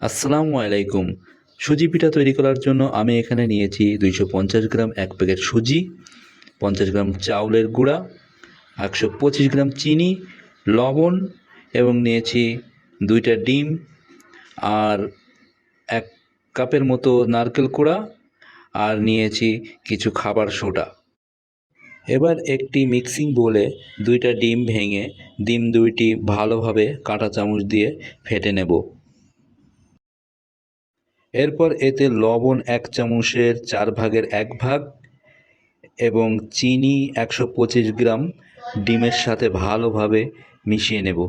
আসসালামু আলাইকুম। সুজি পিঠা তৈরি করার জন্য আমি এখানে নিয়েছি 250 গ্রাম 1 প্যাকেট সুজি, 50 গ্রাম চাউলের গুঁড়া, 125 গ্রাম চিনি, লবণ এবং নিয়েছি 2টা ডিম আর 1 কাপের মতো নারকেল কোড়া আর নিয়েছি কিছু খাবার সোডা। এবার একটি মিক্সিং বোলে 2টা ডিম ভেঙে ডিম 2টি ভালোভাবে কাঁটা চামচ দিয়ে ফেটে নেব। এরপর এতে লবণ 1 চামচের 4 ভাগের 1 ভাগ এবং চিনি 125 গ্রাম ডিমের সাথে ভালোভাবে মিশিয়ে নেব।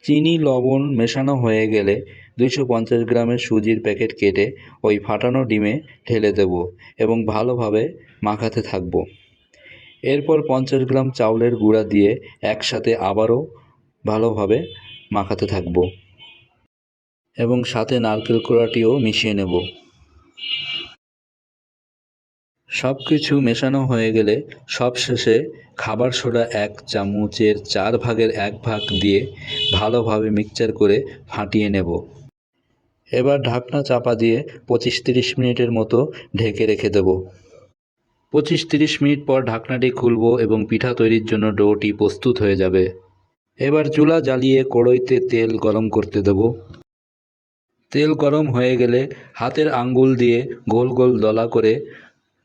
চিনি লবণ মেশানো হয়ে গেলে 250 গ্রামের সুজির প্যাকেট কেটে ওই ফাটানো ডিমে ঢেলে দেব এবং ভালোভাবে মাখাতে থাকব। এরপর 50 গ্রাম চাউলের গুঁড়া দিয়ে একসাথে আবারও ভালোভাবে মাখাতে থাকব এবং সাথে নারকেল কোড়াটিও মিশিয়ে নেব। সব কিছু মেশানো হয়ে গেলে সবশেষে খাবার সোডা 1 চামচের 4 ভাগের 1 ভাগ দিয়ে ভালোভাবে মিক্সচার করে ফাটিয়ে নেব। এবার ঢাকনা চাপা দিয়ে 25-30 মিনিটের মতো ঢেকে রেখে দেব। 25-30 মিনিট পর ঢাকনাটি খুলব এবং পিঠা তৈরির জন্য ডোটি প্রস্তুত হয়ে যাবে। এবার চুলা জ্বালিয়ে কড়াইতে তেল গরম করতে দেব। তেল গরম হয়ে গেলে হাতের আঙ্গুল দিয়ে গোল গোল দলা করে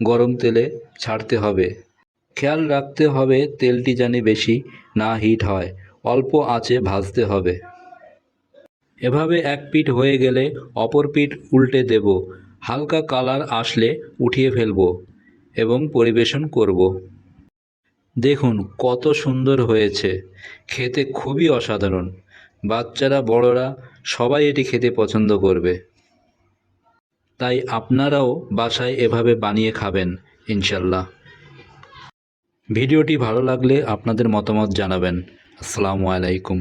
গরম তেলে ছাড়তে হবে। খেয়াল রাখতে হবে তেলটি যেন বেশি না হিট হয়, অল্প আঁচে ভাজতে হবে। এভাবে এক পিঠ হয়ে গেলে অপর পিঠ উল্টে দেব। হালকা কালার আসলে উঠিয়ে ফেলব এবং পরিবেশন করব। দেখুন কত সুন্দর হয়েছে, খেতে খুবই অসাধারণ। বাচ্চারা বড়রা সবাই এটি খেতে পছন্দ করবে। তাই আপনারাও বাসায় এভাবে বানিয়ে খাবেন ইনশাল্লাহ। ভিডিওটি ভালো লাগলে আপনাদের মতামত জানাবেন। আসসালামু আলাইকুম।